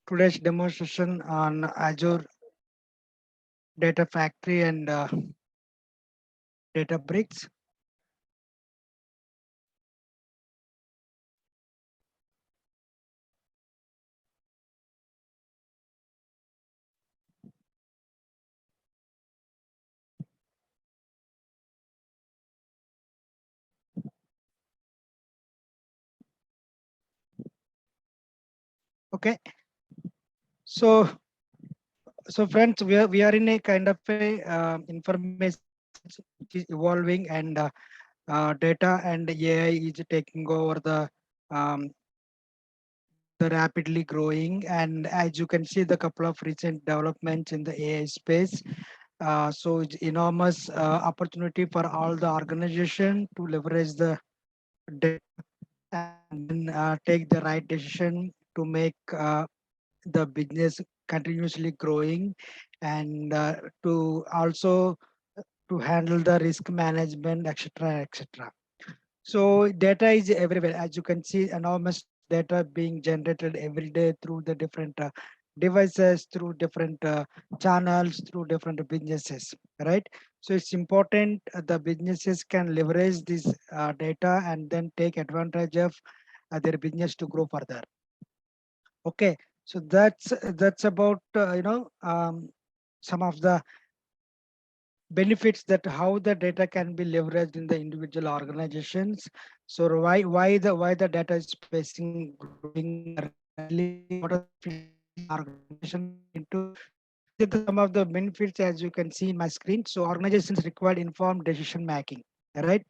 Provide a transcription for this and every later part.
today's demonstration on Azure Data Factory and Databricks. Okay, so friends, we are in a kind of a information which is evolving, and data and AI is taking over um, the rapidly growing. And as you can see, the couple of recent developments in the AI space. So it's enormous opportunity for all the organization to leverage the data and then take the right decision to make the business continuously growing, and to also to handle the risk management, etc., etc. So data is everywhere. As you can see, enormous data being generated every day through the different devices, through different channels, through different businesses, right? So it's important the businesses can leverage this data and then take advantage of their business to grow further. Okay, so that's about some of the benefits that how the data can be leveraged in the individual organizations. So why the data is facing growing rapidly, and what are the fields the organization looking into. So these are some of the benefits as you can see in my screen. So organizations require informed decision making, right?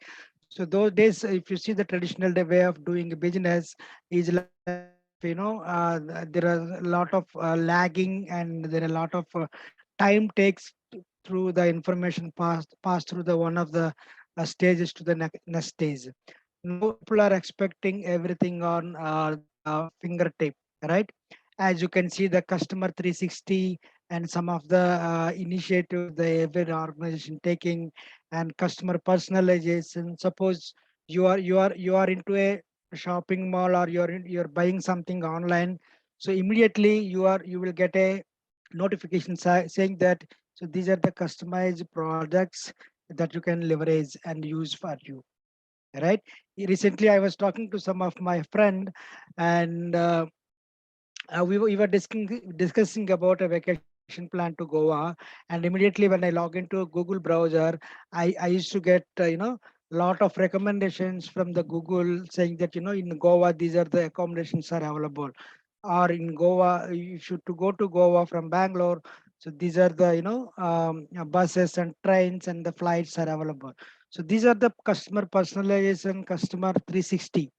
So those days, if you see the traditional way of doing business is like kind of, there are a lot of lagging, and there are a lot of time takes through the information pass through the one of the stages to the next stage. Now people are expecting everything on the fingertip, right? As you can see, the customer 360 and some of the initiatives the every organization taking, and customer personalization. Suppose you are into a shopping mall, or you're buying something online, so immediately you will get a notification saying that so these are the customized products that you can leverage and use for you, right? Recently I was talking to some of my friend, and we were discussing about a vacation plan to Goa, and immediately when I log into Google browser, I used to get lot of recommendations from the Google saying that in Goa these are the accommodations are available, or in Goa you should to go to Goa from Bangalore. So these are the buses and trains and the flights are available. So these are the customer personalization, customer 360,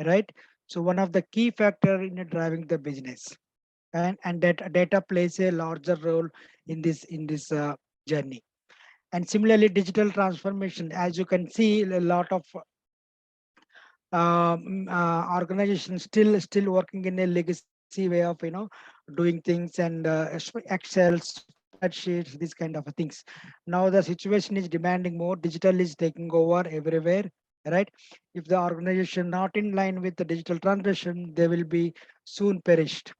right? So one of the key factor in driving the business, and that data plays a larger role in this journey. And similarly, digital transformation, as you can see, a lot of organizations still working in a legacy way of doing things, and Excel spreadsheets, these kind of things. Now the situation is demanding more. Digital is taking over everywhere, right? If the organization not in line with the digital transition, they will be soon perished,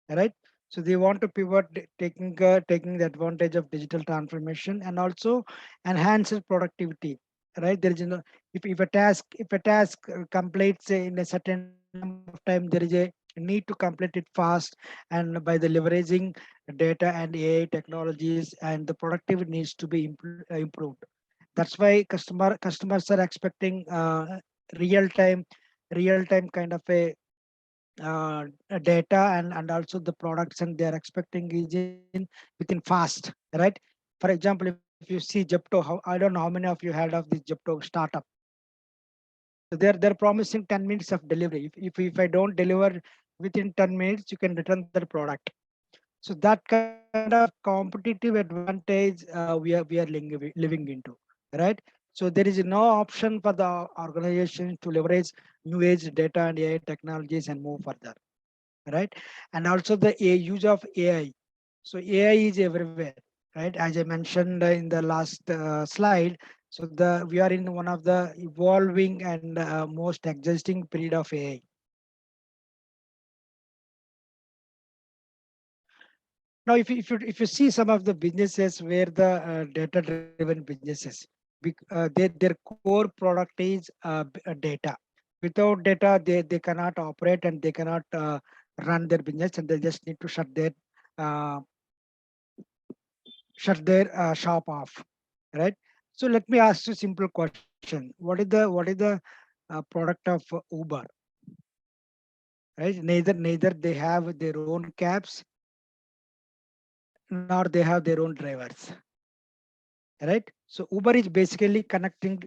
right? So they want to pivot, taking the advantage of digital transformation, and also enhance productivity, right? There is no, if a task completes in a certain number of time, there is a need to complete it fast, and by the leveraging data and AI technologies, and the productivity needs to be improved. That's why customers are expecting real time real time kind of a data, and also the products, and they are expecting is in within fast, right? For example, if you see Jepto, I don't know how many of you heard of this Jepto startup. So they're promising 10 minutes of delivery. If I don't deliver within 10 minutes, you can return the product. So that kind of competitive advantage we are living into, right? So there is no option for the organization to leverage new age data and AI technologies and move further, right? And also the use of AI. So AI is everywhere, right? As I mentioned in the last slide, So we are in one of the evolving and most existing period of AI. Now, if you see some of the businesses where the data-driven businesses, their core product is data. Without data, they cannot operate and they cannot run their business, and they just need to uh, shut their shop off, right? So let me ask you a simple question: What is the product of Uber, right? Neither they have their own cabs nor they have their own drivers, right? So Uber is basically connecting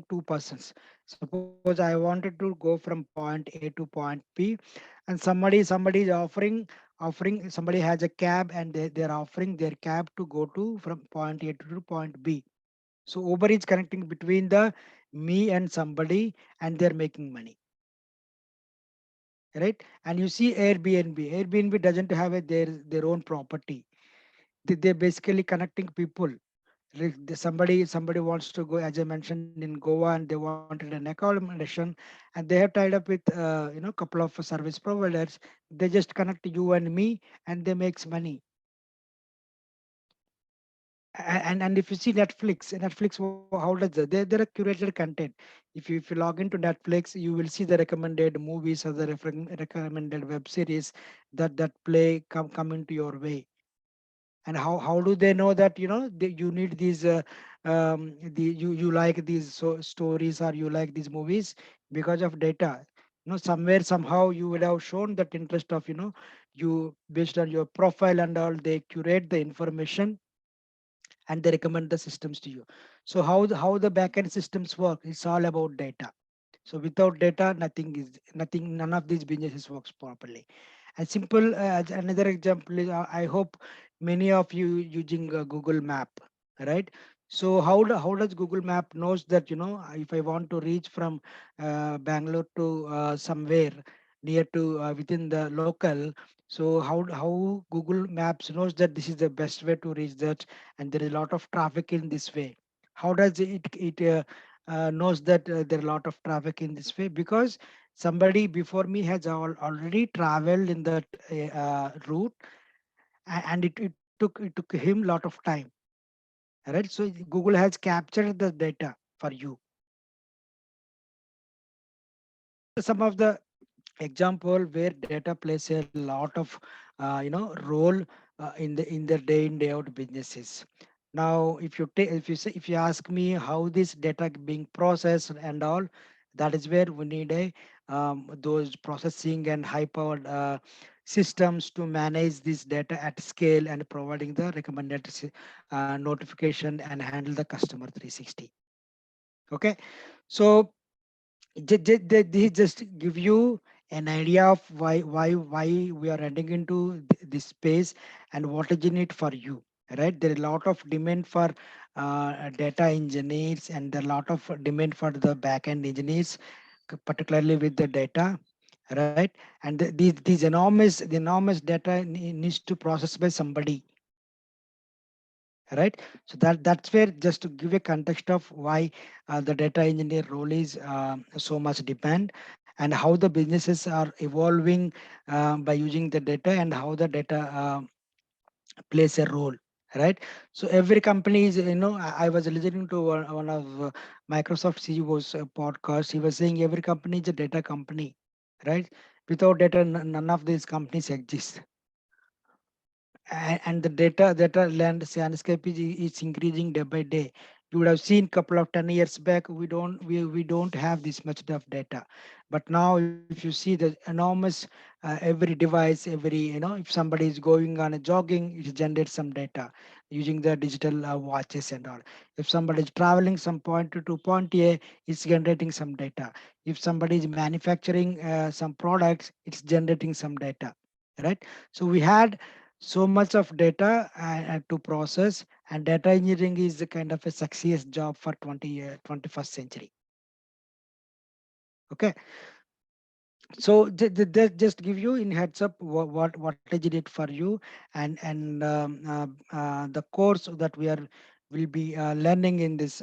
two persons. Suppose I wanted to go from point A to point B, and somebody is offering somebody has a cab, and they're offering their cab to go to from point A to point B. So Uber is connecting between the me and somebody, and they're making money, right? And you see Airbnb doesn't have their own property. They're basically connecting people. Like somebody wants to go, as I mentioned, in Goa, and they wanted an accommodation, and they have tied up with couple of service providers. They just connect you and me, and they makes money. And if you see Netflix, how does that? They're a curated content. If you log into Netflix, you will see the recommended movies or the recommended web series that play come into your way. And how do they know that you need these you like these stories, or you like these movies? Because of data. Somewhere somehow you would have shown that interest of you, based on your profile and all, they curate the information and they recommend the systems to you. So how the backend systems work, it's all about data. So without data, none of these businesses works properly. And simple, another example is, I hope many of you using Google Map, right? So how does Google Map knows that if I want to reach from Bangalore to somewhere near to within the local, so how Google Maps knows that this is the best way to reach that, and there is a lot of traffic in this way? How does it knows that there are a lot of traffic in this way? Because somebody before me has already traveled in that route, and it took him a lot of time, right? So Google has captured the data for you. Some of the example where data plays a lot of role in the day in day out businesses. Now if you ask me how this data being processed and all, that is where we need those processing and high powered systems to manage this data at scale and providing the recommended notification and handle the customer 360. Okay, so they just give you an idea of why we are heading into this space and what is in it for you, right? There is a lot of demand for data engineers, and there are a lot of demand for the back-end engineers, particularly with the data, right? And the enormous data needs to process by somebody, right? So that's where, just to give a context of why the data engineer role is so much depend, and how the businesses are evolving by using the data, and how the data plays a role, right? So every company is, I was listening to one of Microsoft CEO's podcast. He was saying every company is a data company, right? Without data, none of these companies exist. And the data landscape is increasing day by day. You would have seen couple of 10 years back, we don't have this much of data. But now if you see the enormous every device, if somebody is going on a jogging, it generates some data using the digital watches and all. If somebody is traveling some point to point A, it's generating some data. If somebody is manufacturing some products, it's generating some data, right? So we had so much of data to process, and data engineering is the kind of a success job for 21st century. Okay, so just give you in heads up what is it for you, and the course that we are will be learning in this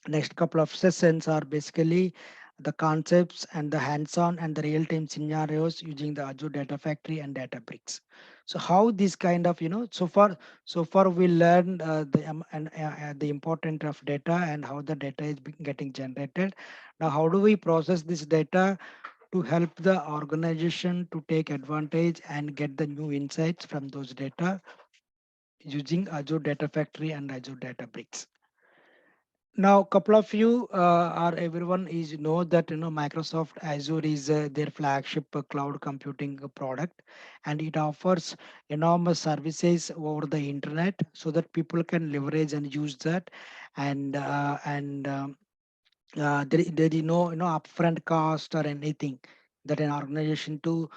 next couple of sessions are basically the concepts and the hands-on and the real-time scenarios using the Azure Data Factory and Databricks. So how this kind of, so far we learned the importance of data and how the data is getting generated. Now how do we process this data to help the organization to take advantage and get the new insights from those data using Azure Data Factory and Azure Databricks. Now, couple of you or everyone is know that Microsoft Azure is their flagship cloud computing product, and it offers enormous services over the internet so that people can leverage and use that, and there is no upfront cost or anything that an organization to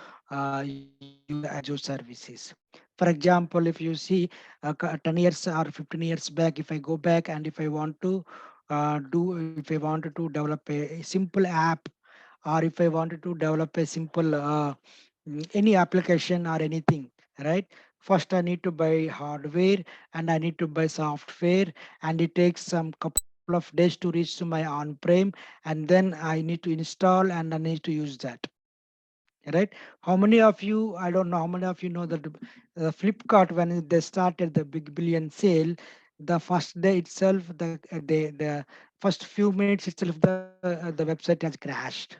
use the Azure services. For example, if you see 10 years or 15 years back, if I go back and if I want to if I wanted to develop a simple app, or if I wanted to develop a simple any application or anything, right? First, I need to buy hardware and I need to buy software, and it takes some couple of days to reach to my on-prem, and then I need to install and I need to use that. Right? How many of you? I don't know how many of you know that Flipkart, when they started the big billion sale, the first day itself, the first few minutes itself, the website has crashed.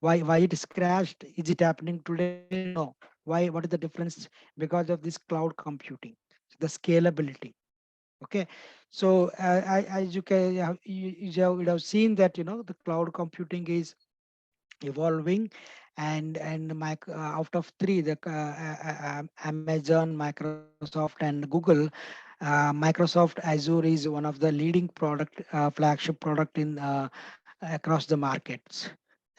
Why it is crashed? Is it happening today? No. Why? What is the difference? Because of this cloud computing, the scalability. Okay, so as you can you have seen that the cloud computing is evolving, and out of three, the Amazon, Microsoft, and Google, Microsoft Azure is one of the leading product, flagship product in across the markets.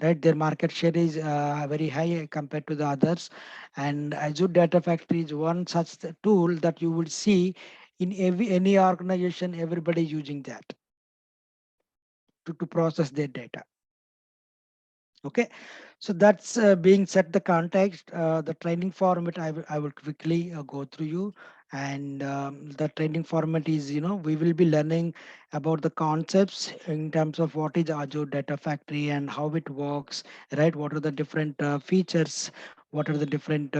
Right, their market share is very high compared to the others, and Azure Data Factory is one such tool that you will see in any organization. Everybody using that to process their data. Okay, so that's being set the context, the training format. I will quickly go through you, and the training format is we will be learning about the concepts in terms of what is Azure Data Factory and how it works, right? What are the different features? What are the different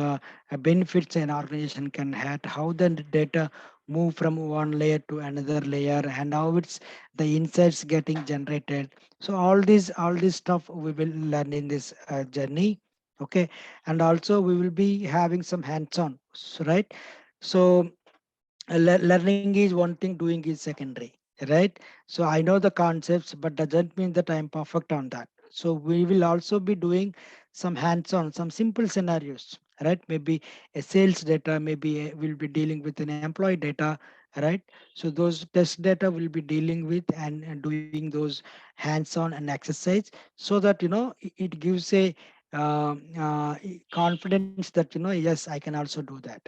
benefits an organization can have? How the data move from one layer to another layer, and how it's the insights getting generated. So all this stuff we will learn in this journey. Okay, and also we will be having some hands-on, right? So learning is one thing, doing is secondary, right? So I know the concepts, but doesn't mean that I'm perfect on that. So we will also be doing some hands-on, some simple scenarios, right? Maybe a sales data, maybe we'll be dealing with an employee data, right? So those test data will be dealing with, and doing those hands-on and exercise, so that it gives a confidence that yes, I can also do that.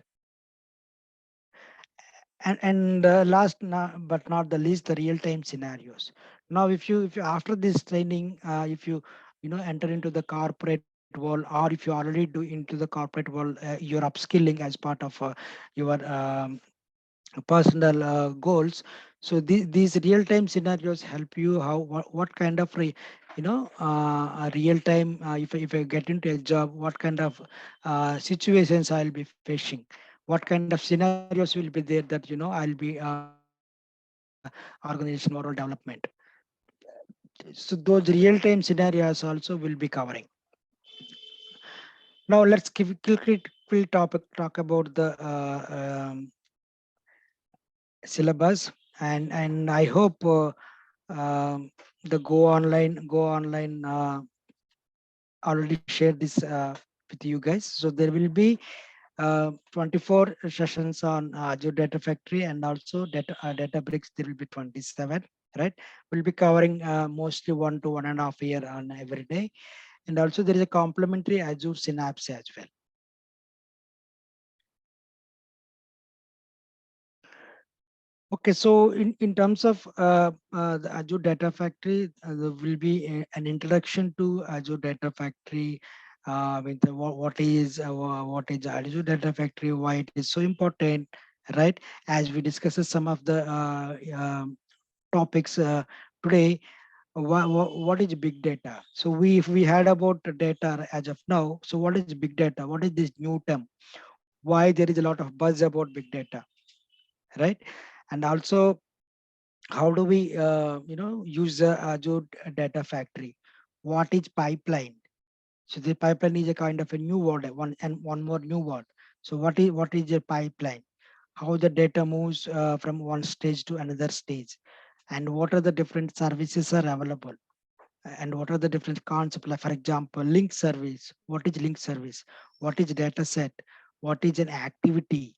And last but not the least, the real time scenarios. Now if you after this training, if you enter into the corporate world, or if you already do into the corporate world, you're upskilling as part of your personal goals. So these real time scenarios help you how what kind of real time, if I get into a job, what kind of situations I'll be facing, what kind of scenarios will be there, that I'll be organization moral development. So those real time scenarios also will be covering. Now let's quick topic talk about the syllabus, and I hope the go online already shared this with you guys. So there will be 24 sessions on Azure Data Factory, and also Databricks. There will be 27. Right, we'll be covering mostly 1 to 1.5 year on every day, and also there is a complementary Azure Synapse as well. Okay, so in terms of the Azure Data Factory, there will be an introduction to Azure Data Factory, with what is Azure Data Factory, why it is so important, right? As we discussed some of the topics today, what is big data? So if we had about the data as of now, so what is big data? What is this new term? Why there is a lot of buzz about big data, right? And also, how do we use the Azure data factory? What is pipeline? So the pipeline is a kind of a new word, one more new word. So what is a pipeline? How the data moves from one stage to another stage, and what are the different services are available, and what are the different concepts. Like for example, link service. What is link service? What is data set? What is an activity?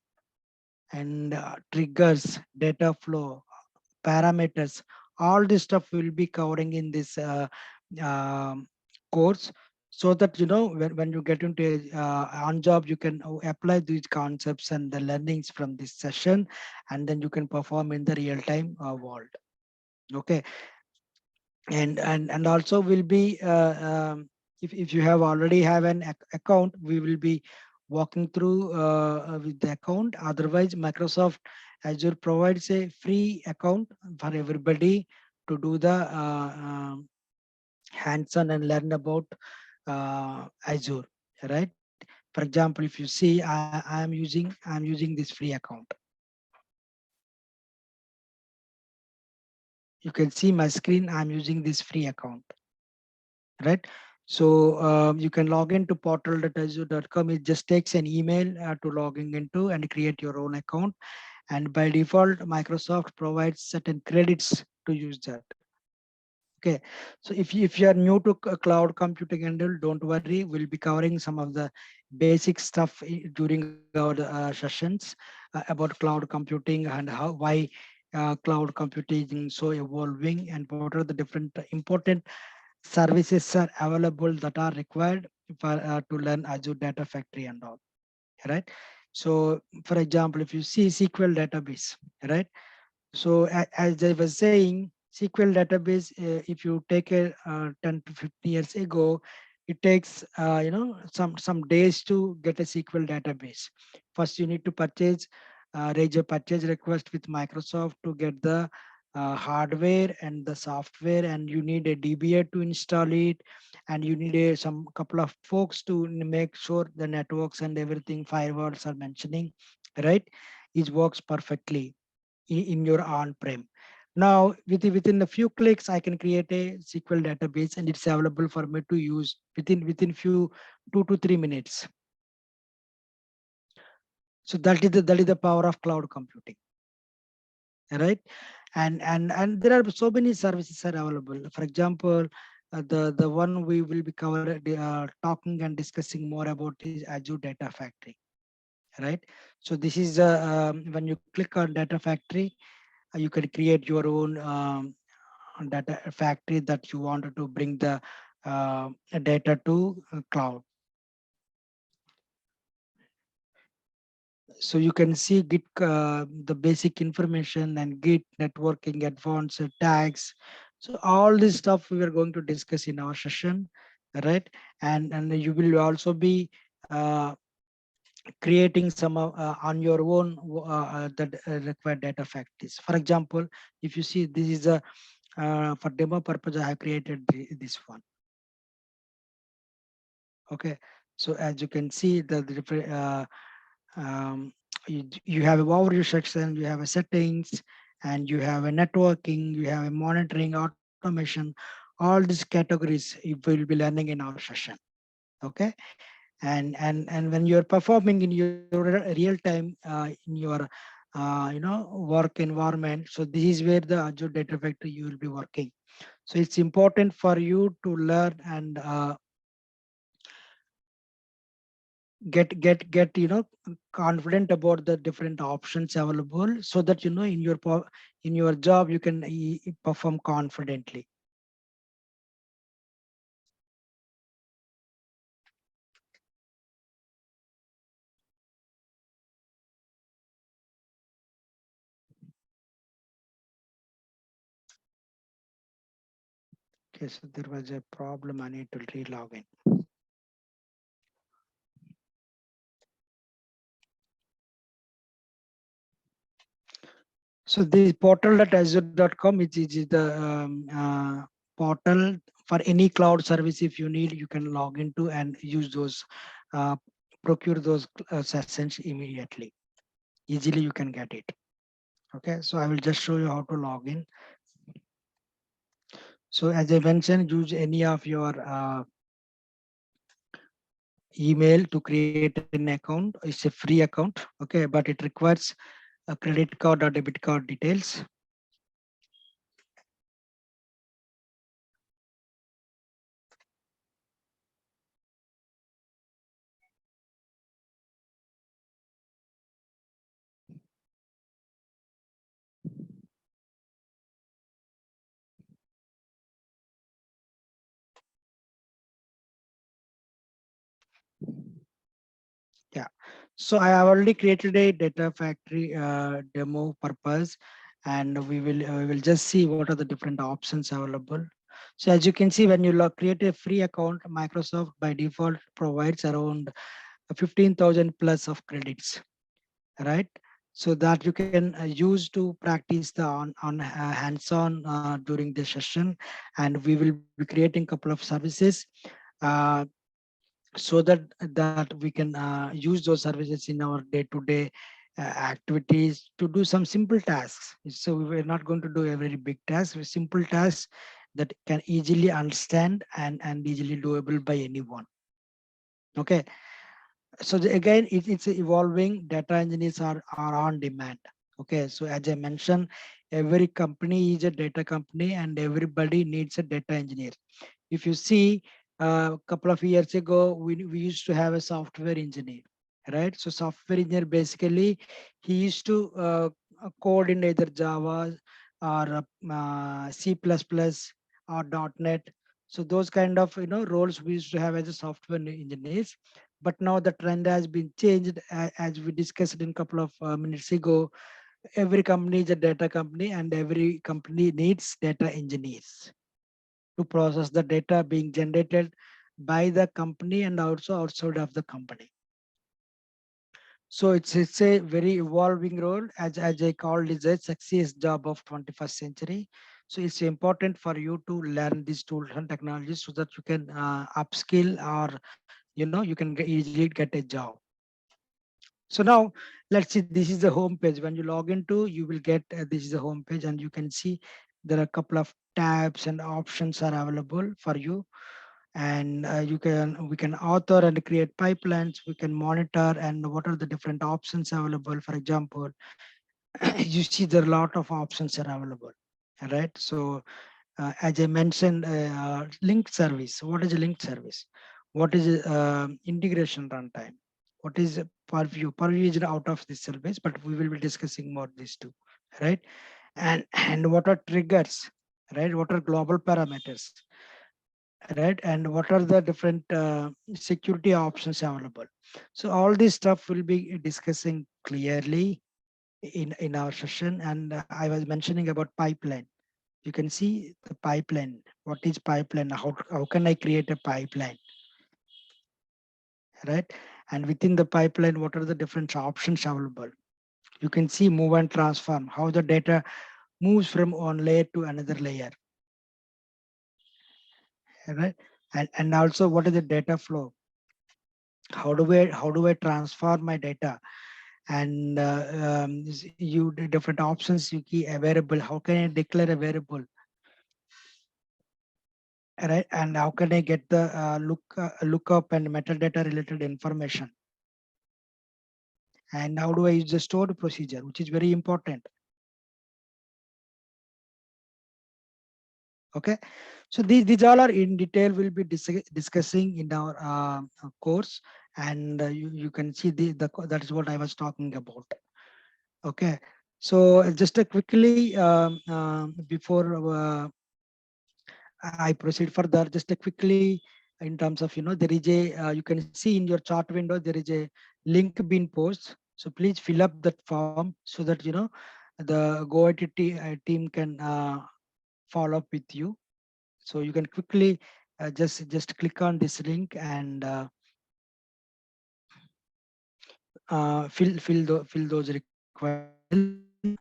And triggers, data flow, parameters. All this stuff we'll be covering in this um, course, so that when you get into a on job, you can apply these concepts and the learnings from this session, and then you can perform in the real time world. Okay. And also will be if you have already have an account, we will be walking through with the account. Otherwise, Microsoft Azure provides a free account for everybody to do the hands-on and learn about Azure, right? For example, if you see, I'm using this free account. You can see my screen. I'm using this free account, right? So you can log into portal.azure.com. It just takes an email to logging into and create your own account. And by default, Microsoft provides certain credits to use that. Okay. So if you are new to cloud computing and all, don't worry. We'll be covering some of the basic stuff during our sessions about cloud computing and why cloud computing is so evolving, and what are the different important services are available that are required for to learn Azure Data Factory and all, right? So, for example, if you see SQL database, right? So, as I was saying, SQL database, if you take a 10 to 15 years ago, it takes some days to get a SQL database. First, you need to raise a purchase request with Microsoft to get the hardware and the software, and you need a DBA to install it, and you need some couple of folks to make sure the networks and everything firewalls are mentioning, right? It works perfectly in your on-prem. Now, within a few clicks, I can create a SQL database, and it's available for me to use within few 2 to 3 minutes. So that is the power of cloud computing, right? And there are so many services are available. For example, the one we will be talking and discussing more about is Azure Data Factory, right? So this is when you click on Data Factory, you can create your own data factory that you wanted to bring the data to cloud. So you can see Git, the basic information, and Git networking, advanced tags. So all this stuff we are going to discuss in our session, right? And you will also be creating some on your own that required data factories. For example, if you see, this is a for demo purpose, I have created this one. Okay. So as you can see, the different um, you have a overview section, you have a settings, and you have a networking, you have a monitoring, automation. All these categories you will be learning in our session. Okay. And when you're performing in your real time in your work environment, so this is where the Azure Data Factory you will be working. So it's important for you to learn and get confident about the different options available, so that in your job you can perform confidently. Okay, so there was a problem. I need to re-log in. So the portal.azure.com is the portal for any cloud service. If you need, you can log into and use those, uh, procure those sessions immediately. Easily you can get it. Okay, so I will just show you how to log in. So as I mentioned, use any of your email to create an account. It's a free account, okay, but it requires a credit card or debit card details. Yeah. So I have already created a data factory demo purpose, and we will just see what are the different options available. So as you can see, when you create a free account, Microsoft by default provides around 15,000 plus of credits, right? So that you can use to practice the on hands-on during the session, and we will be creating a couple of services. Uh, so that we can use those services in our day-to-day activities to do some simple tasks. So we're not going to do a very big task, simple tasks that can easily understand and easily doable by anyone. Okay, so again it's evolving. Data engineers are on demand. Okay, so as I mentioned, every company is a data company and everybody needs a data engineer. If you see, a couple of years ago, we used to have a software engineer, right? So software engineer, basically he used to code in either Java or C++ or .NET. So those kind of roles we used to have as a software engineers. But now the trend has been changed, as we discussed in a couple of minutes ago. Every company is a data company and every company needs data engineers to process the data being generated by the company and also outside of the company. So it's a very evolving role, as I called it, a sexiest job of 21st century. So it's important for you to learn these tools and technologies so that you can upskill, or you can easily get a job. So now let's see, this is the home page. When you log into, you will get this is the home page, and you can see there are a couple of tabs and options are available for you. And we can author and create pipelines, we can monitor, and what are the different options available. For example, you see there are a lot of options are available, right? So as I mentioned, link service. What is a link service? What is integration runtime? What is purview? Purview is out of this service, but we will be discussing more these two, right? And what are triggers, right? What are global parameters, right? And what are the different security options available? So all this stuff will be discussing clearly in our session. And I was mentioning about pipeline. You can see the pipeline. What is pipeline? How can I create a pipeline, right? And within the pipeline, what are the different options available? You can see move and transform, how the data moves from one layer to another layer, right? And also what is the data flow? How do I transform my data? And you the different options you key a variable. How can I declare a variable, right? And how can I get the lookup and metadata related information? And how do I use the stored procedure, which is very important. Okay, so these all are in detail we'll be discussing in our course. And you can see that is what I was talking about. Okay, so just a quickly before I proceed further, just a quickly in terms of there is a you can see in your chart window there is a link being posted. So please fill up that form so that the team can follow up with you. So you can quickly just click on this link and fill those required details.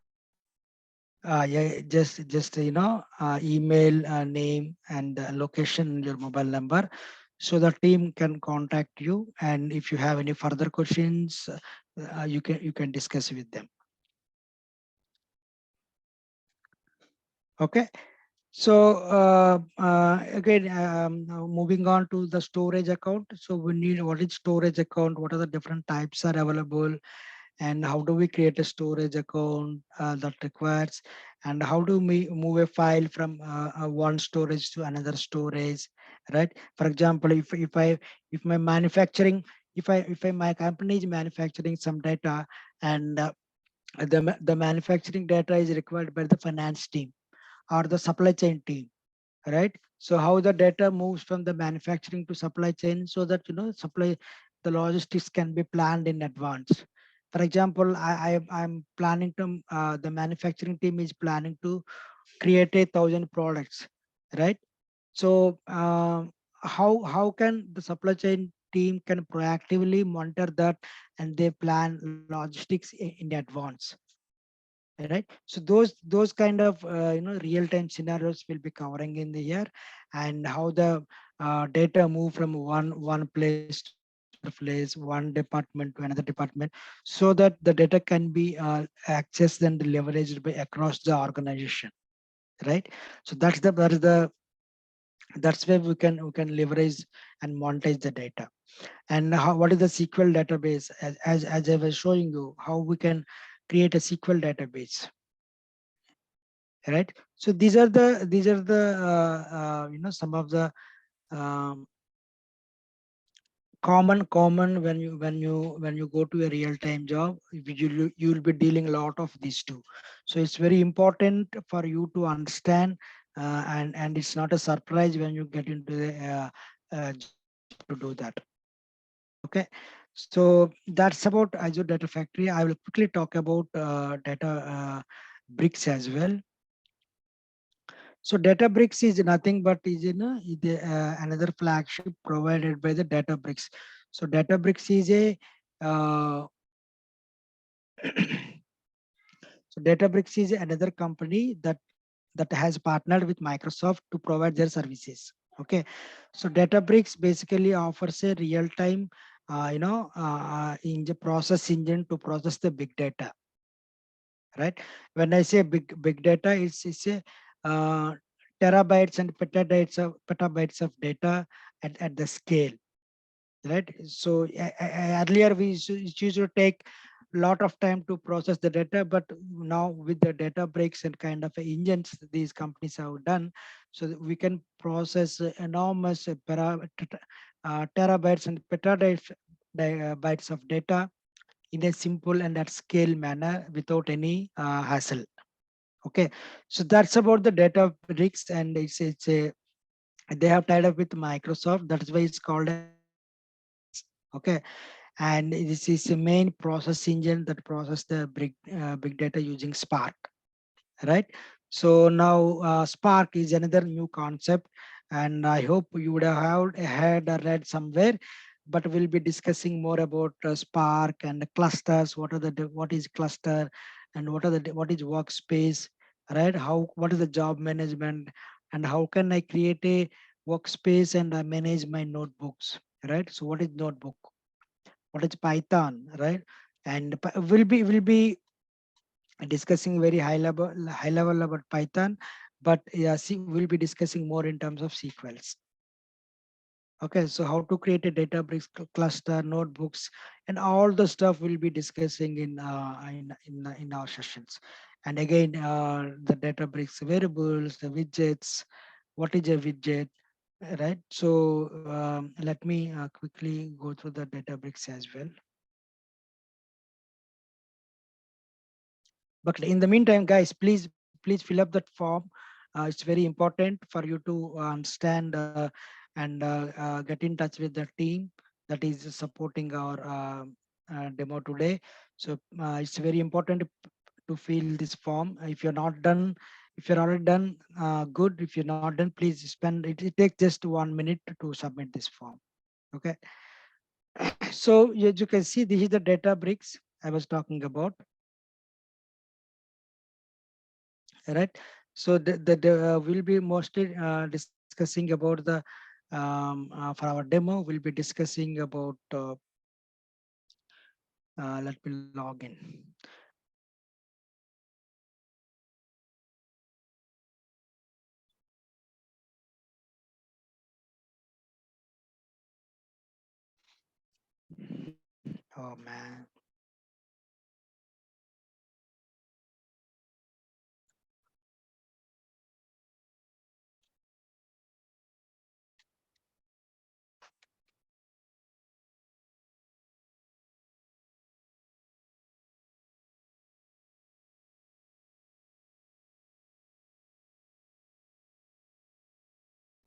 Yeah, just email, name, and location, your mobile number, so the team can contact you. And if you have any further questions, you can discuss with them. Okay. So again, now moving on to the storage account. So we need, what is storage account? What are the different types are available? And how do we create a storage account that requires, and how do we move a file from one storage to another storage, right? For example, if my manufacturing, if my company is manufacturing some data, and the manufacturing data is required by the finance team or the supply chain team, right? So how the data moves from the manufacturing to supply chain, so that supply, the logistics can be planned in advance. For example, I'm planning to, the manufacturing team is planning to create 1,000 products, right? So how can the supply chain team can proactively monitor that, and they plan logistics in advance, right? So those kind of real time scenarios will be covering in the year, and how the data move from one place to another place, one department to another department, so that the data can be accessed and leveraged by across the organization, right? So that's where we can leverage and monetize the data. And what is the SQL database? As I was showing you, how we can create a SQL database, right? So these are the some of the um, common when you go to a real time job, you'll be dealing a lot of these two. So it's very important for you to understand, and it's not a surprise when you get into the job to do that. Okay. So that's about Azure Data Factory. I will quickly talk about data bricks as well. So Databricks is nothing but is another flagship provided by the Databricks. So Databricks is a uh, so Databricks is another company that has partnered with Microsoft to provide their services. Okay, so Databricks basically offers a real-time, in the process engine to process the big data, right? When I say big data, it's a terabytes and petabytes of data at the scale, right? So earlier we used to take a lot of time to process the data, but now with the data breaks and kind of engines these companies have done, so that we can process enormous terabytes and petabytes bytes of data in a simple and at scale manner without any hassle. Okay, so that's about the data bricks, and it's a, they have tied up with Microsoft. That's why it's called as Databricks. Okay, and this is the main process engine that process the big data using Spark, right? So now Spark is another new concept, and I hope you would have had or read somewhere, but we'll be discussing more about Spark and the clusters. What is cluster, and what is workspace, right? How, what is the job management, and how can I create a workspace and I manage my notebooks, right? So what is notebook? What is Python, right? And we'll be discussing very high level about Python, but yeah, see, we'll be discussing more in terms of sequels. Okay, so how to create a Databricks cluster, notebooks, and all the stuff we'll be discussing in our sessions. And again, the Databricks variables, the widgets. What is a widget, right? So let me quickly go through the Databricks as well. But in the meantime, guys, please fill up that form. It's very important for you to understand and get in touch with the team that is supporting our demo today. So it's very important to fill this form. If you're not done, if you're already done, good. If you're not done, please spend it. It takes just 1 minute to submit this form. Okay. So as you can see, this is the data bricks I was talking about. right? So we'll be mostly discussing about the for our demo. We'll be discussing about. Let me log in. Oh man.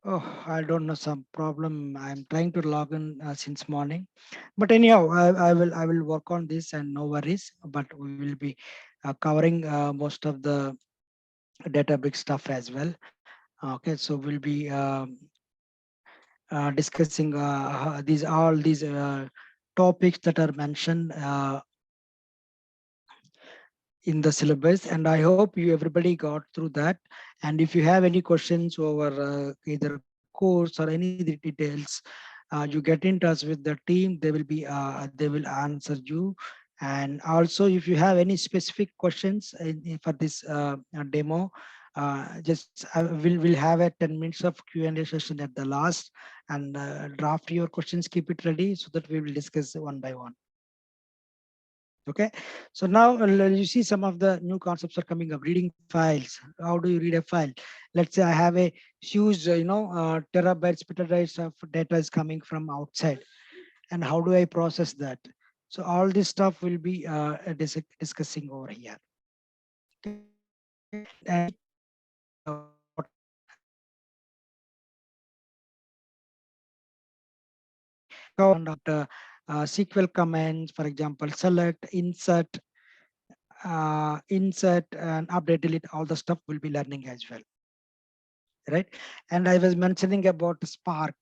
Oh, I don't know, some problem. I'm trying to log in since morning, but anyhow, I will work on this and no worries. But we will be covering most of the Databricks stuff as well. Okay, so we'll be discussing these all these topics that are mentioned in the syllabus, and I hope you everybody got through that. And if you have any questions over either course or any details, you get in touch with the team. They will answer you. And also, if you have any specific questions for this demo, just we'll have a 10 minutes of Q&A session at the last, and draft your questions, keep it ready so that we will discuss one by one. Okay, so now you see some of the new concepts are coming up. Reading files. How do you read a file? Let's say I have a huge, terabytes, petabytes of data is coming from outside, and how do I process that? So all this stuff will be discussing over here. Okay, and what SQL commands, for example, select, insert and update, delete, all the stuff will be learning as well, right? And I was mentioning about Spark,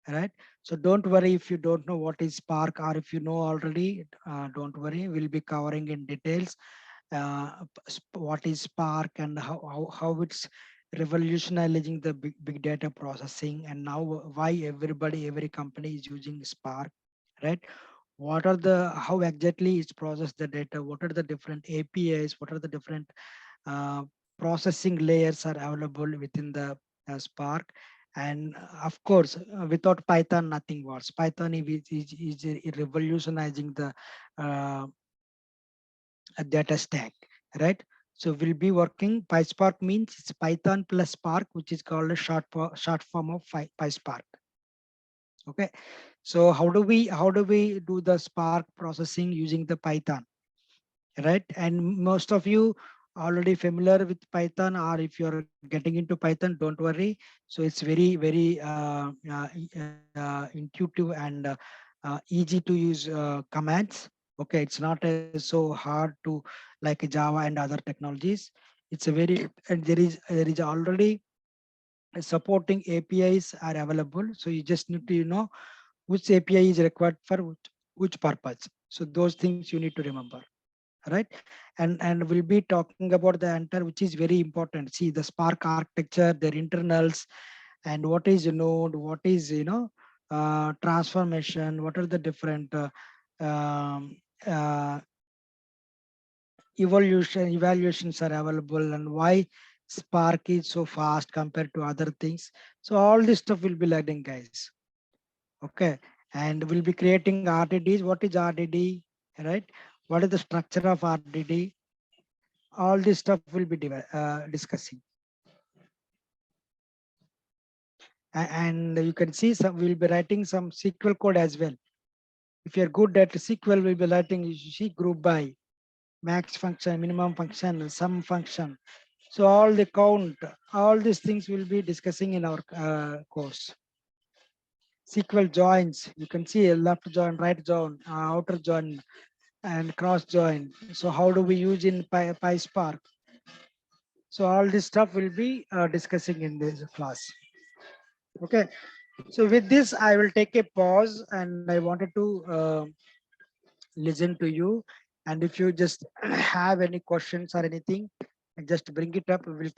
right? So don't worry if you don't know what is Spark, or if you know already, don't worry. We'll be covering in details what is Spark and how it's revolutionizing the big data processing, and now why every company is using Spark, right? What are the how exactly it's process the data? What are the different APIs? What are the different uh, processing layers are available within the Spark? And of course, without Python, nothing works. Python is revolutionizing the uh, data stack, right? So we'll be working. PySpark means it's Python plus Spark, which is called a short form of PySpark. Okay. So how do we do the Spark processing using the Python, right? And most of you already familiar with Python, or if you're getting into Python, don't worry. So it's very intuitive and easy to use commands. Okay, it's not so hard to like Java and other technologies. It's a very, and there is already supporting APIs are available. So you just need to which API is required for which purpose. So those things you need to remember, right? And we'll be talking about the enter, which is very important. See the Spark architecture, their internals, and what is a node, what is transformation, what are the different um, uh, evaluations are available, and why Spark is so fast compared to other things. So all this stuff will be learning, guys. Okay, and we'll be creating RDDs. What is RDD, right? What is the structure of RDD? All this stuff will be discussing. And you can see some, we'll be writing some SQL code as well. If you're good at SQL, we'll be writing, you see, group by, max function, minimum function, sum function. So all the count, all these things we'll be discussing in our course. SQL joins, you can see a left join, right join, outer join, and cross join. So how do we use in PySpark? So all this stuff will be discussing in this class. Okay. So with this, I will take a pause, and I wanted to listen to you. And if you just have any questions or anything, just bring it up. We will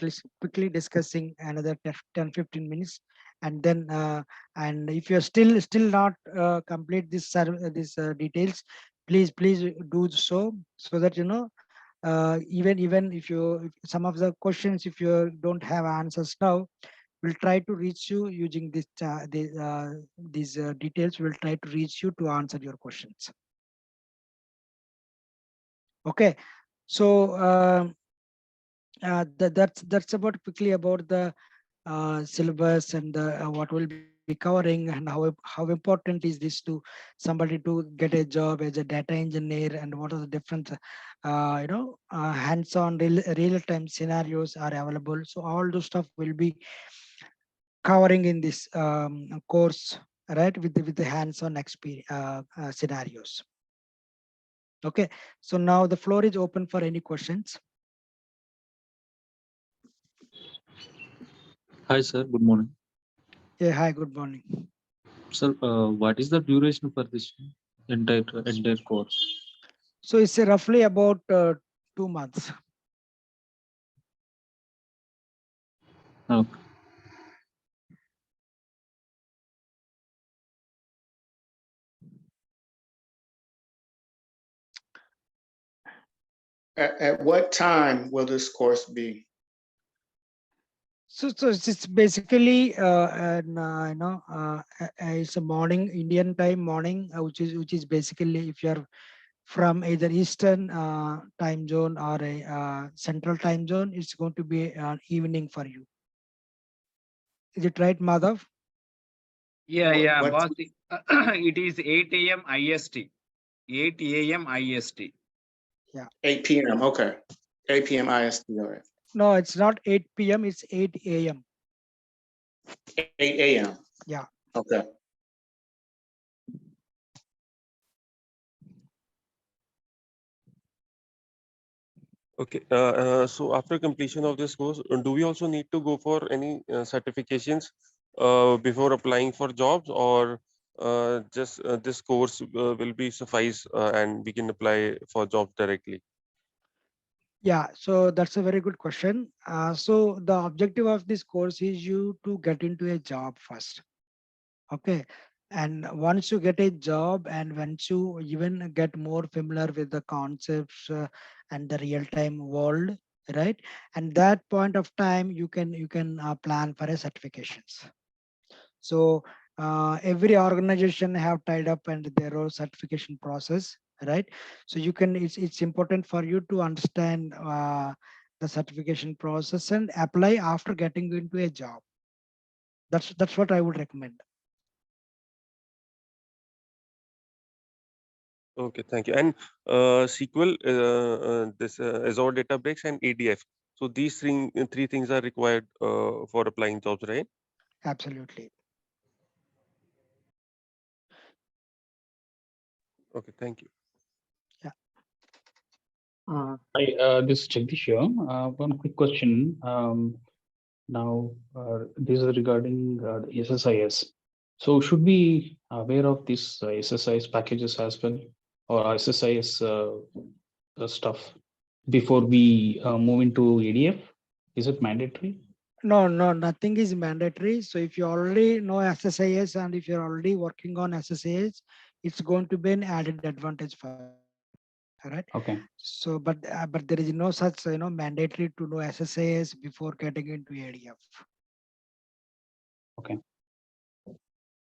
quickly discussing another 10-15 minutes, and then and if you're still not complete this details, please do so that even if some of the questions, if you don't have answers now, we'll try to reach you using these details. We'll try to reach you to answer your questions. Okay, so that's about quickly about the syllabus and what we'll be covering, and how important is this to somebody to get a job as a data engineer, and what are the different hands-on real-time scenarios are available. So all those stuff will be covering in this course, right, with the hands-on experience scenarios. Okay, so now the floor is open for any questions. Hi, sir. Good morning. Yeah, hi, good morning. Sir, what is the duration for this entire course? So it's roughly about 2 months. Okay. At what time will this course be? So it's basically it's a morning, Indian time morning, which is basically, if you're from either Eastern time zone or a Central time zone, it's going to be an evening for you. Is it right, Madhav? Yeah, What boss. It is 8 a.m. IST. 8 a.m. IST. Yeah. 8 p.m. Okay. 8 p.m. IST. All right. No, it's not 8 p.m. It's 8 a.m. 8 a.m. Yeah. Okay. Okay. So after completion of this course, do we also need to go for any certifications before applying for jobs, or just this course will be suffice and we can apply for jobs directly? Yeah, so that's a very good question. So the objective of this course is you to get into a job first. Okay. And once you get a job, and once you even get more familiar with the concepts and the real-time world, right? And that point of time, you can plan for a certifications. So every organization have tied up and their own certification process, right? So it's important for you to understand the certification process and apply after getting into a job. That's what I would recommend. Okay, thank you. And SQL, this Azure Databricks and ADF. So these three things are required for applying jobs, right? Absolutely. Okay, thank you. Yeah. Hi, this is Jagdish here. One quick question. Now, this is regarding the SSIS. So, should we aware of this SSIS packages as well, or SSIS stuff before we move into ADF? Is it mandatory? No, nothing is mandatory. So if you already know SSIS and if you're already working on SSIS, it's going to be an added advantage for you. All right. Okay. So, but there is no such mandatory to know SSIS before getting into ADF. Okay.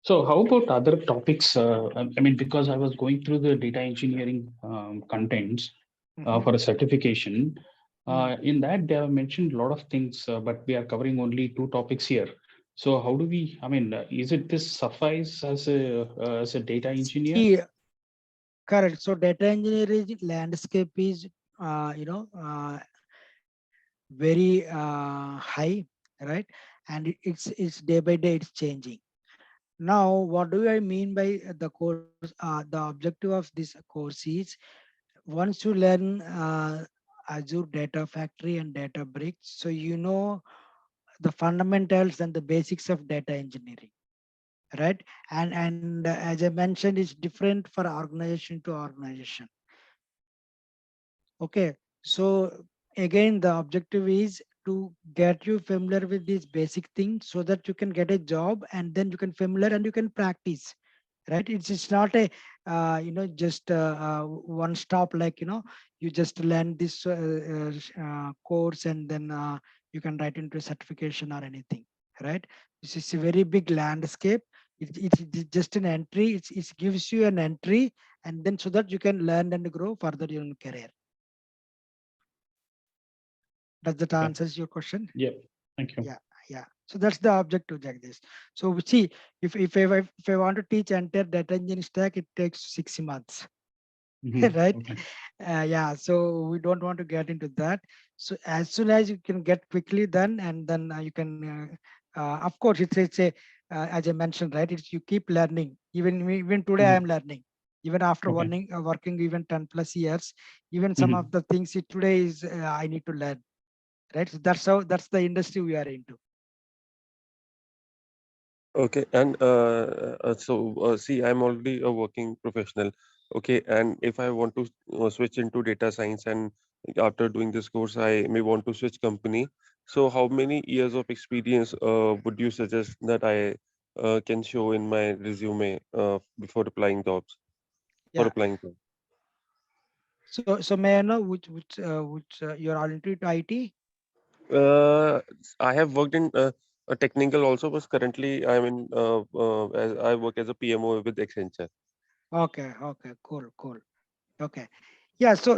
So, how about other topics? I mean, because I was going through the data engineering contents for a certification. In that, they have mentioned a lot of things, but we are covering only 2 topics here. So, how do we? I mean, is it this suffice as a data engineer? Yeah, correct. So data engineering landscape is very high, right? And it's day by day it's changing. Now, what do I mean by the course? The objective of this course is, once you learn Azure Data Factory and Databricks, so you know the fundamentals and the basics of data engineering, right? And as I mentioned, it's different for organization to organization. Okay, so again, the objective is to get you familiar with these basic things so that you can get a job, and then you can familiar and you can practice, right? It's not a just one stop, like you just learn this course and then you can write into a certification or anything, right? This is a very big landscape. It's just an entry. It gives you an entry, and then so that you can learn and grow further in your career. Does that Okay. answers your question? Yeah, thank you. Yeah. So that's the objective, Jagdish. So we see, if I want to teach entire data engineering stack, it takes 6 months, Mhm. right? Okay. Yeah. So we don't want to get into that. So as soon as you can get quickly done, and then you can, of course, it's a as I mentioned, right? It's you keep learning. Even today, I am learning. Even after Okay. working even 10+ years, even some Mhm. of the things today is I need to learn, right? So that's the industry we are into. Okay, and see, I'm already a working professional. Okay, and if I want to switch into data science, and after doing this course, I may want to switch company. So, how many years of experience would you suggest that I can show in my resume before applying jobs? For Yeah. applying jobs? So may I know which you're all into IT? I have worked in a technical also, but currently I'm in as I work as a PMO with Accenture. Okay. Cool. Okay. Yeah. So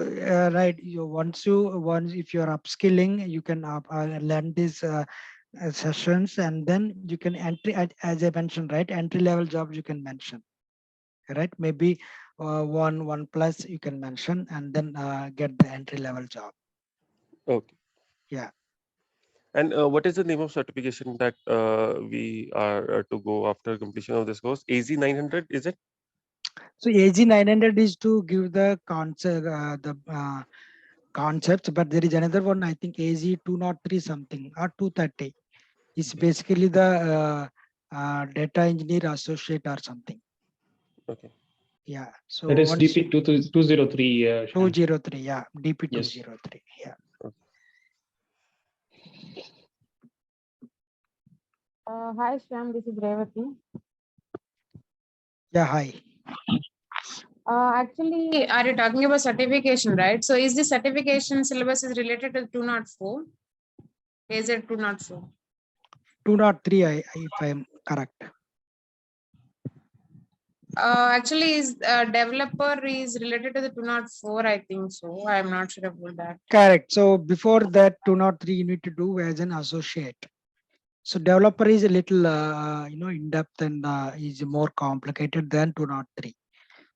right. Once if you're upskilling, you can learn these sessions, and then you can entry as I mentioned, right? Entry level jobs you can mention, right? Maybe one plus you can mention, and then get the entry level job. Okay. Yeah. And what is the name of certification that we are to go after completion of this course? AZ 900, is it? So AG 900 is to give the concepts, but there is another one, I think AZ 203 something or 230. It's basically the data engineer associate or something. Okay. Yeah. So That is once DP 203. Shyam. 203, yeah, DP Yes. 203. Yeah. Hi Shyam, this is Revati. Yeah, hi. Actually, are you talking about certification, right? So is the certification syllabus is related to 204? Is it 204? 203, if I am correct. Actually, is developer is related to the 204, I think so. I'm not sure about that. Correct. So before that 203, you need to do as an associate. So developer is a little, in depth, and is more complicated than 203.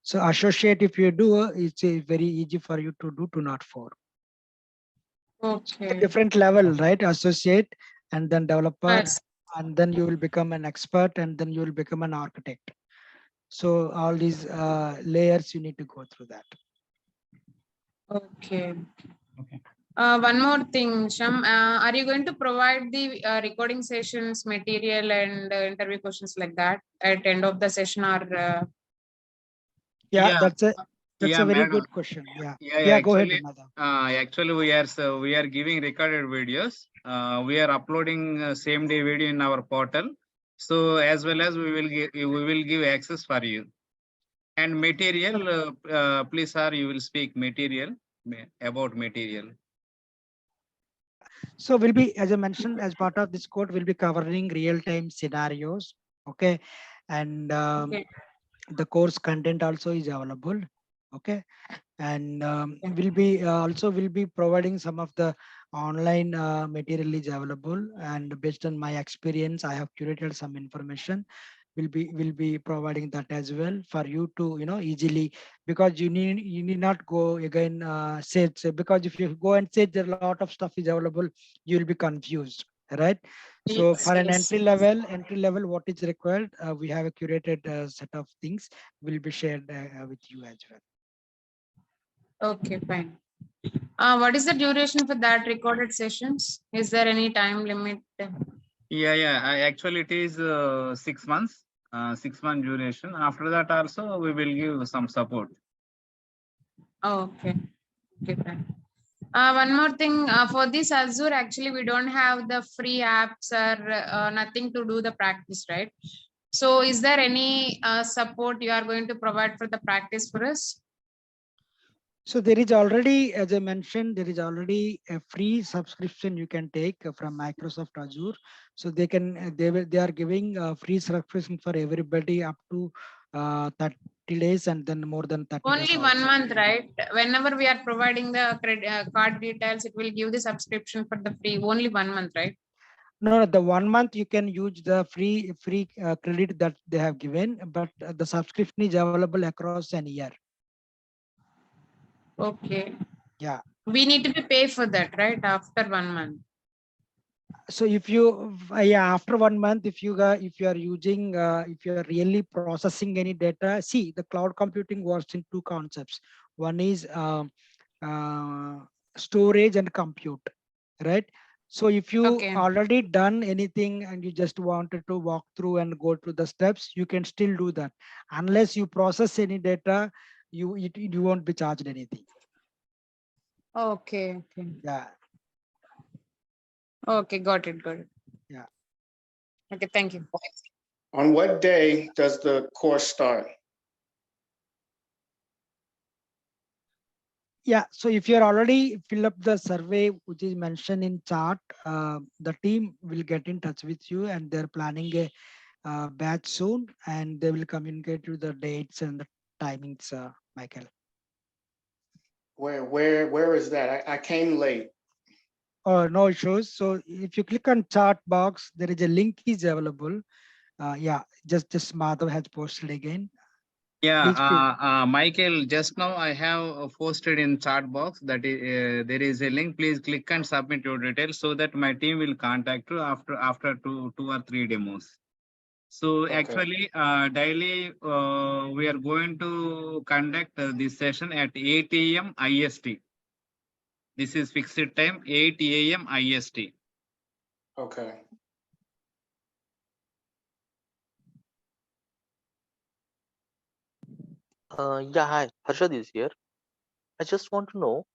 So associate, if you do, it's very easy for you to do 204. It's a Okay. different level, right? Associate, and then developer, Yes. and then you will become an expert, and then you will become an architect. So all these layers, you need to go through that. Okay. Okay. One more thing, Sham. Are you going to provide the recording sessions material and interview questions like that at end of the session, or? Yeah, Yeah, that's a yeah, very madam. good question. Yeah. Yeah, Go ahead, actually, madam. actually we are giving recorded videos. We are uploading same day video in our portal. So as well as we will give access for you. And material, please sir, you will speak material about material. So we'll be, as I mentioned, as part of this code, we'll be covering real-time scenarios. Okay. And Okay. the course content also is available. Okay. And Yeah. we'll be providing some of the online material is available, and based on my experience, I have curated some information. Will be providing that as well for you to easily, because you need not go again search, because if you go and search, there are a lot of stuff is available, you will be confused, right? So Yes, for an yes. entry level, what is required, we have a curated set of things will be shared with you as well. Okay, fine. What is the duration for that recorded sessions? Is there any time limit? Yeah. Actually, it is 6 months, 6 month duration. After that, also we will give some support. Oh, okay. Okay, fine. One more thing, for this Azure, actually, we don't have the free apps or nothing to do the practice, right? So is there any support you are going to provide for the practice for us? So there is already, as I mentioned, there is already a free subscription you can take from Microsoft Azure. So they are giving free subscription for everybody up to 30 days and then more than 30 days. Only 1 month, right? Whenever we are providing the card details, it will give the subscription for the free, only 1 month, right? No, the 1 month you can use the free credit that they have given, but the subscription is available across an year. Okay. Yeah. We need to be pay for that, right? After 1 month. So if you, after 1 month, if you are using, if you are really processing any data, see the cloud computing works in two concepts. One is storage and compute, right? So if you Okay. already done anything and you just wanted to walk through and go through the steps, you can still do that. Unless you process any data, you won't be charged anything. Okay. Okay. Yeah. Okay. Got it. Got it. Yeah. Okay. Thank you. On what day does the course start? Yeah, so if you're already fill up the survey which is mentioned in chart, the team will get in touch with you and they're planning a batch soon and they will communicate you the dates and the timings, Michael. Where is that? I came late. Oh, no issues. So if you click on chat box, there is a link is available. Yeah, just Madhav has posted again. Yeah, Michael, just now I have posted in chat box that there is a link. Please click and submit your details so that my team will contact you after two or three demos. So Okay. actually, daily we are going to conduct this session at 8 a.m. IST. This is fixed time, 8 a.m. IST. Okay. Yeah, hi, Harshad is here. I just want to know,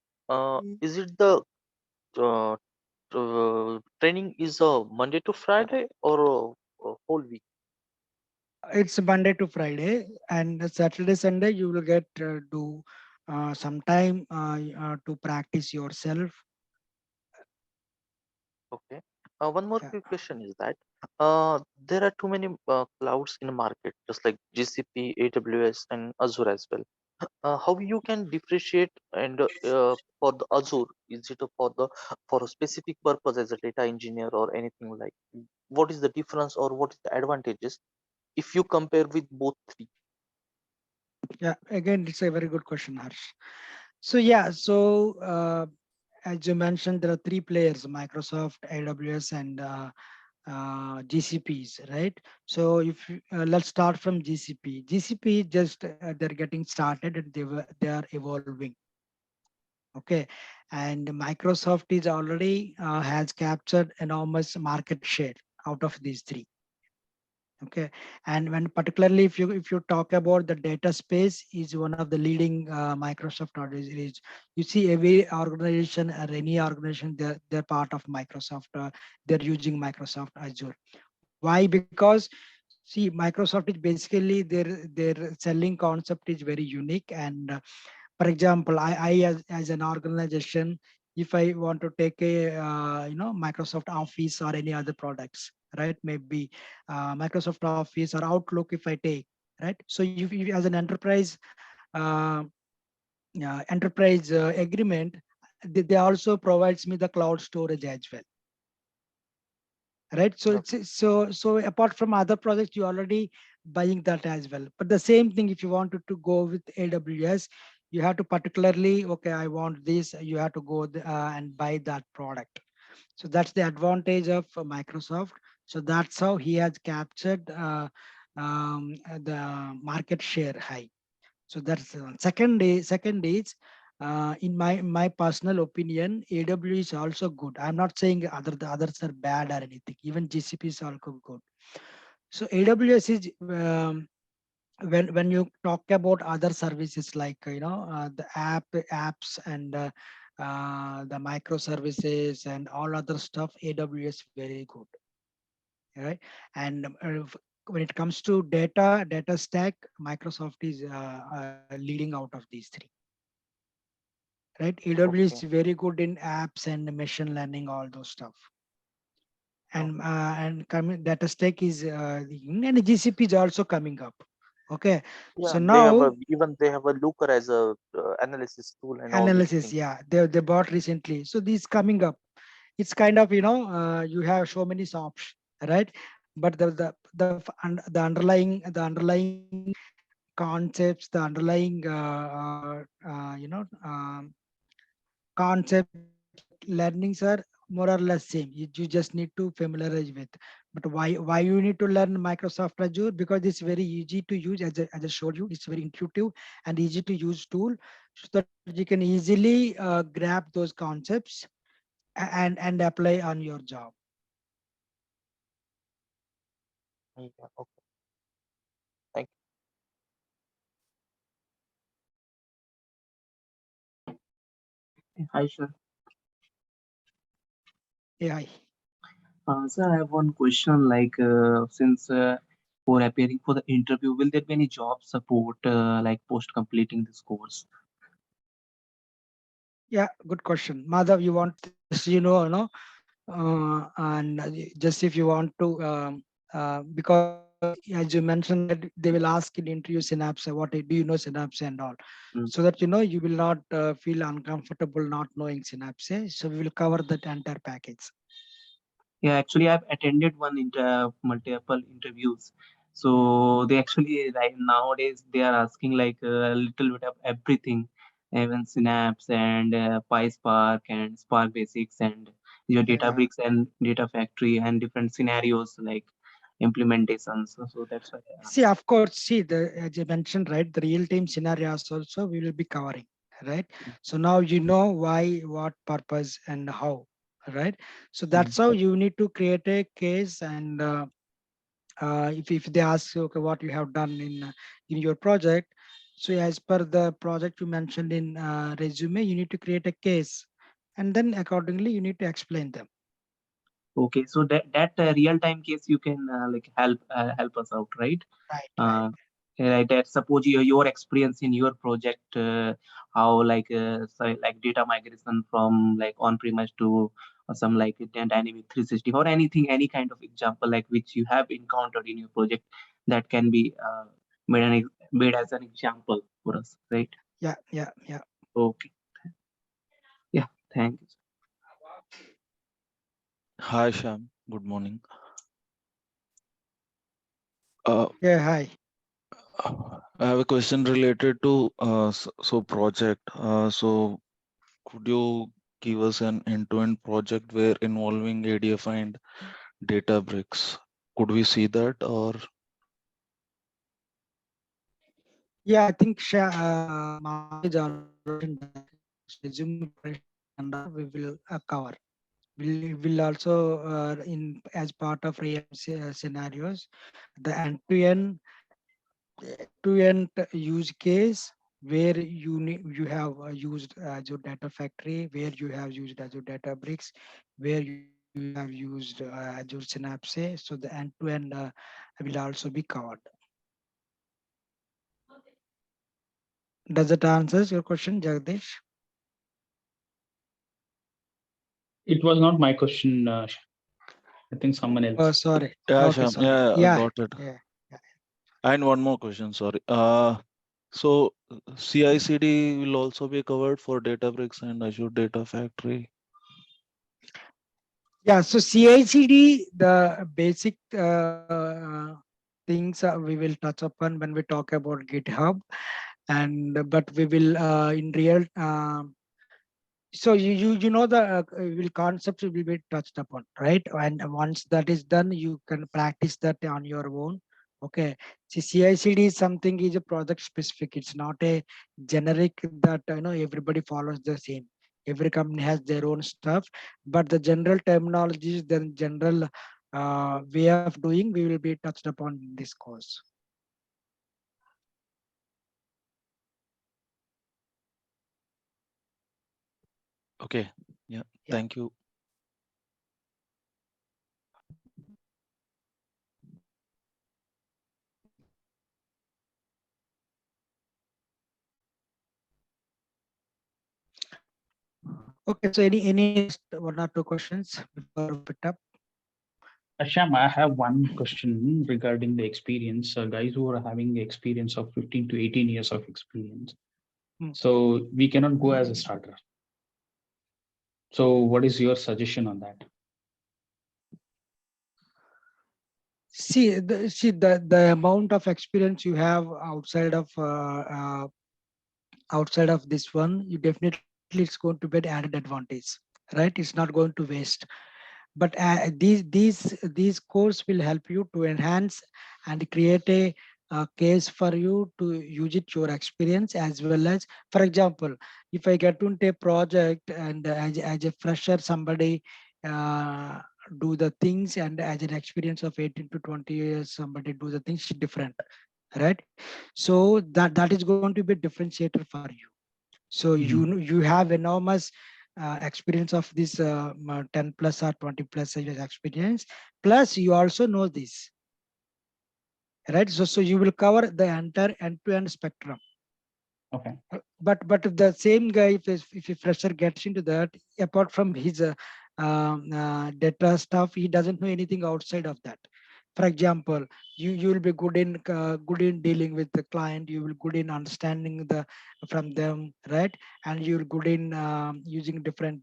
is it the training is Monday to Friday or a whole week? It's Monday to Friday and Saturday, Sunday, you will get to some time to practice yourself. Okay. One more Yeah. quick question is that there are too many clouds in the market, just like GCP, AWS, and Azure as well. How you can differentiate and for the Azure, is it for a specific purpose as a data engineer or anything like? What is the difference or what is the advantages if you compare with both three? Yeah, again, it's a very good question, Harsh. So yeah, so as you mentioned, there are three players: Microsoft, AWS, and GCPs, right? So if let's start from GCP. GCP just they're getting started and they are evolving. Okay, and Microsoft is already has captured enormous market share out of these three. Okay, and when particularly if you talk about the data space is one of the leading Microsoft is you see every organization or any organization they're part of Microsoft, they're using Microsoft Azure. Why? Because see, Microsoft is basically their selling concept is very unique. And for example, I as an organization, if I want to take a Microsoft Office or any other products, right? Maybe Microsoft Office or Outlook, if I take, right? So you as an enterprise agreement, they also provides me the cloud storage as well. Right, so it's so apart from other projects, you already buying that as well. But the same thing, if you wanted to go with AWS, you have to particularly, okay, I want this, you have to go and buy that product. So that's the advantage of Microsoft. So that's how he has captured the market share high. So that's second is in my personal opinion, AWS is also good. I'm not saying the others are bad or anything. Even GCP is also good. So AWS is when you talk about other services like the apps and the microservices and all other stuff, AWS very good, right? And when it comes to data stack, Microsoft is leading out of these three, right? AWS is Okay. very good in apps and machine learning, all those stuff. And coming data stack is and GCP is also coming up. Okay, Yeah, so they have a now even they have a Looker as a analysis tool and all these analysis, things. yeah, they bought recently, so this coming up. It's kind of you have so many shops, right? But the underlying concepts, the underlying concepts like learnings are more or less same. You just need to familiarize with. But why you need to learn Microsoft Azure? Because it's very easy to use, as I showed you. It's very intuitive and easy to use tool, so that you can easily grab those concepts and apply on your job. Yeah, okay. Thank Hi, sir. AI. Sir, I have one question. Like, since for appearing for the interview, will there be any job support like post completing this course? Yeah, good question. Madhav, you want this, and just if you want to, because as you mentioned that they will ask in interview Synapse, what do you know Synapse and all, Mm. so that you will not feel uncomfortable not knowing Synapse. So we will cover that entire package. Yeah, actually, I've attended multiple interviews. So they actually like nowadays they are asking like a little bit of everything, even Synapse and PySpark and Spark Basics and your Yeah. Databricks and Data Factory and different scenarios like implementations. So that's why I See, asked. of course, see as you mentioned, right? The real-time scenarios also we will be covering, right? So now you know why, what purpose, and how, right? So Mm. that's how you need to create a case. And if they ask you, okay, what you have done in your project, so as per the project you mentioned in resume, you need to create a case, and then accordingly you need to explain them. Okay, so that real time case you can like help us out, right? Right, right. Uh, right. That suppose your experience in your project, how like like data migration from like on premise to some like dynamic 360 or anything, any kind of example like which you have encountered in your project that can be made as an example for us, right? Yeah, yeah, yeah. Okay. Yeah. Thank you. Hi Shyam, good morning. Uh, Yeah, hi. I have a question related to project. So could you give us an end-to-end project where involving ADF and Databricks? Could we see that or Yeah, I think Madhav is already mentioned that resume preparation and all we will cover. Will also in as part of real scenarios, the end-to-end use case where you have used Azure Data Factory, where you have used Azure Databricks, where you have used Azure Synapse. So the end-to-end will also be covered. Does that answers your question, Jagdish? It was not my question. I think someone Oh, else. sorry. yeah, Okay, Shyam, sorry. yeah, I Yeah, got it. yeah, yeah. And one more question, sorry. So CI/CD will also be covered for Databricks and Azure Data Factory. Yeah, so CI/CD, the basic things we will touch upon when we talk about GitHub, and but we will in real. So you know the will concepts will be touched upon, right? And once that is done, you can practice that on your own. Okay. See, CI/CD is something is a project specific. It's not a generic that everybody follows the same. Every company has their own stuff, but the general terminologies, the general way of doing, we will be touched upon in this course. Okay. Yeah. Yeah. Thank you. Okay, so any one or two questions before we put up? Shyam, I have one question regarding the experience. Guys who are having the experience of 15 to 18 years of experience. Hmm. So we cannot go as a starter. So what is your suggestion on that? See the amount of experience you have outside of this one, you definitely it's going to be an added advantage, right? It's not going to waste. But these course will help you to enhance and create a case for you to use it your experience, as well as, for example, if I get into a project and as a fresher somebody uh, do the things, and as an experience of 18 to 20 years somebody do the things different, right? So that is going to be a differentiator for you. So you have enormous experience of this 10 plus or 20 plus years experience, plus you also know this, right? So you will cover the entire end-to-end spectrum. Okay. But if the same guy, if a fresher gets into that, apart from his data stuff, he doesn't know anything outside of that. For example, you will be good in dealing with the client. You will good in understanding the from them, right? And you're good in using different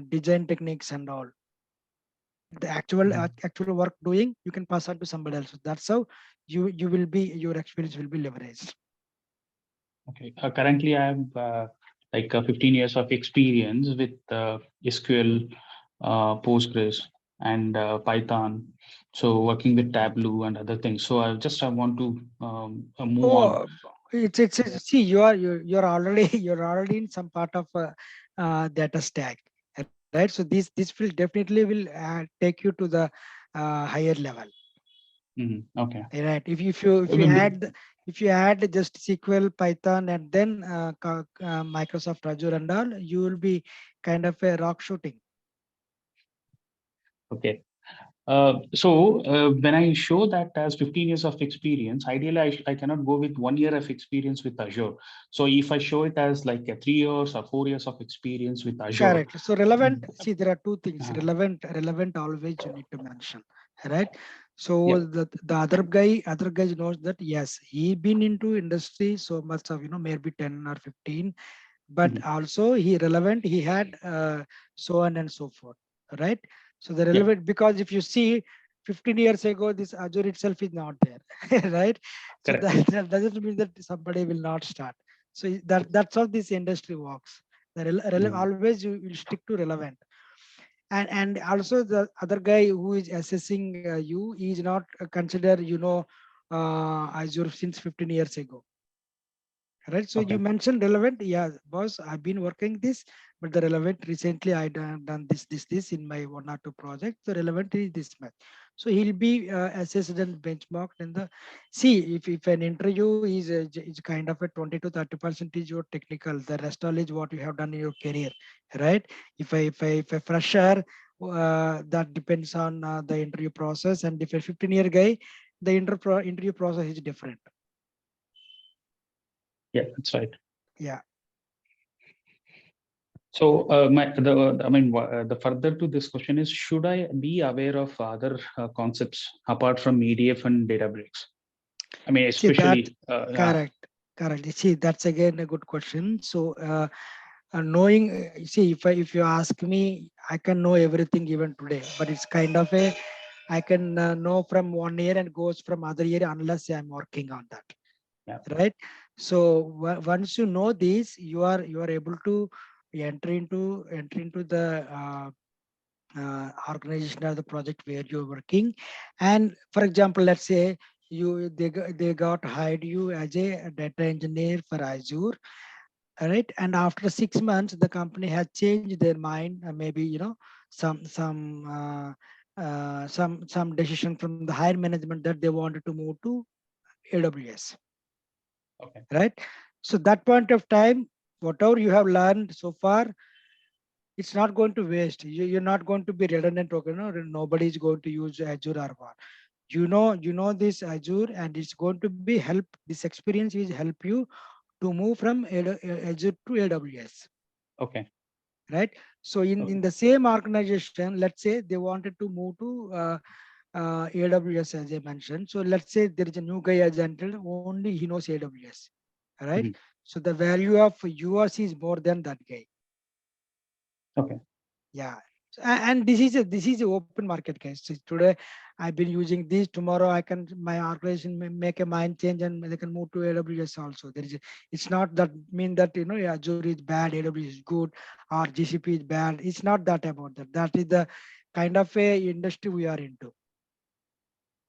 design techniques and all. The actual work doing, you can pass on to somebody else. That's how you will be, your experience will be leveraged. Okay. Currently, I have like 15 years of experience with SQL, Postgres, and Python. So working with Tableau and other things. So I want to move on. Oh, see, you're already you're already in some part of data stack, right? So this will definitely will take you to the higher level, Okay. right? If you add just SQL, Python, and then Microsoft Azure and all, you will be kind of a rock shooting. Okay. So when I show that as 15 years of experience, ideally I cannot go with 1 year of experience with Azure. So if I show it as like 3 years or 4 years of experience with Azure. Correct. So relevant. See, there are two things. Uh-huh. Relevant. Always you need to mention, right? So Yeah. the other guy knows that yes, he been into industry so much of maybe 10 or 15, but also he relevant. He had so on and so forth, right? So the relevant, because if you see 15 years ago, this Azure itself is not there, right? So that doesn't mean that somebody will not start. So that's how this industry works. Always you will stick to relevant. And also the other guy who is assessing you is not consider Azure since 15 years ago, right? So you mentioned relevant. Yeah, boss, I've been working this, but the relevant recently I done this in my one or two projects. The relevant is this much. So he'll be assessed and benchmarked. And the see, if an interview is kind of a 20 to 30% is your technical, the rest all is what you have done in your career, right? If a fresher, that depends on the interview process, and if a 15-year guy, the interview process is different. Yeah, that's right. Yeah. So the further to this question is, should I be aware of other concepts apart from ADF and Databricks? I mean, especially correct. See, that's again a good question. So knowing, see, if you ask me, I can know everything even today, but it's kind of a I can know from 1 year and goes from other year unless I'm working on that. Yeah. Right. So once you know this, you are able to enter into the organization or the project where you're working. And for example, let's say they got hired you as a data engineer for Azure, right? And after 6 months, the company has changed their mind. Maybe some decision from the higher management that they wanted to move to AWS. Okay. Right. So that point of time, whatever you have learned so far, it's not going to waste. You're not going to be redundant. Okay, no, nobody is going to use Azure or what. You know this Azure, and it's going to be help. This experience is help you to move from Azure to AWS. Okay. Right. So in the same organization, let's say they wanted to move to AWS, as I mentioned. So let's say there is a new guy as entered, only he knows AWS. Right. Mhm. So the value of yours is more than that guy. Okay. Yeah. And this is a open market case. So today I've been using this. Tomorrow I can my organization may make a mind change and they can move to AWS also. It's not that mean that Azure is bad, AWS is good, or GCP is bad. It's not that about that. That is the kind of a industry we are into.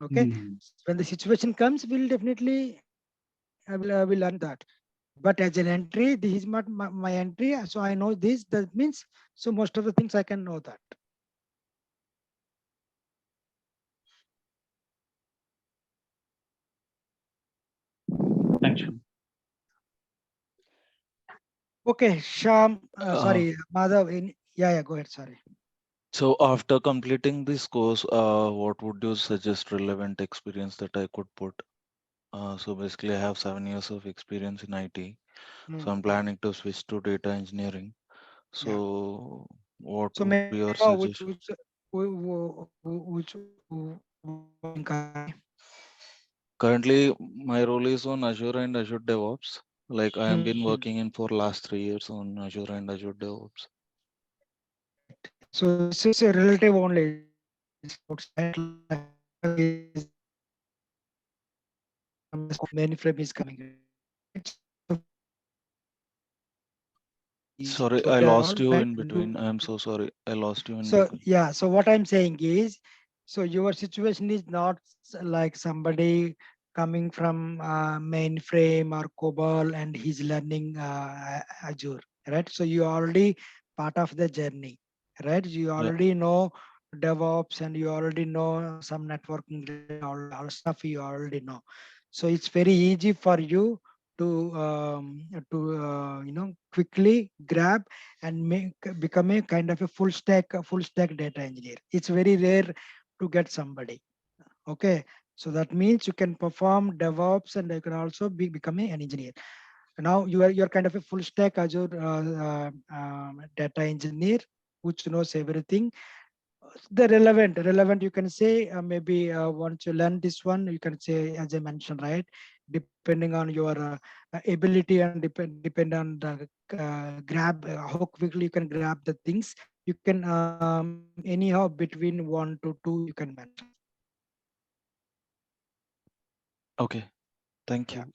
Okay. Mhm. When the situation comes, we'll definitely I will learn that. But as an entry, this is not my entry. So I know this. That means so most of the things I can know that. Thanks, Shyam. Okay, Shyam, Uh, sorry, Madhav, yeah, go ahead, sorry. so after completing this course, what would you suggest relevant experience that I could put? So basically, I have 7 years of experience in IT. So I'm planning to switch to data engineering. Yeah. So what So would may be I your know suggestion? which working currently? Currently, my role is on Azure and Azure DevOps. Like I have been Hmm. working in for last 3 years on Azure and Azure DevOps. So this is a relative only. It's outside is mainframe is coming. Right? So Sorry, so I lost all you right in and between. I'm so sorry. I lost you in so between. yeah, so what I'm saying is, so your situation is not like somebody coming from mainframe or COBOL and he's learning Azure, right? So you already part of the journey, right? You Yeah. already know DevOps and you already know some networking, all stuff you already know. So it's very easy for you to quickly grab and become a kind of a full stack data engineer. It's very rare to get somebody. Okay, so that means you can perform DevOps and you can also become an engineer. Now you're kind of a full stack Azure data engineer which knows everything. The relevant you can say maybe once you learn this one you can say, as I mentioned, right, depending on your ability and depend on the grab how quickly you can grab the things, you can anyhow between 1 to 2 you can mention. Okay. Thank Yeah. you.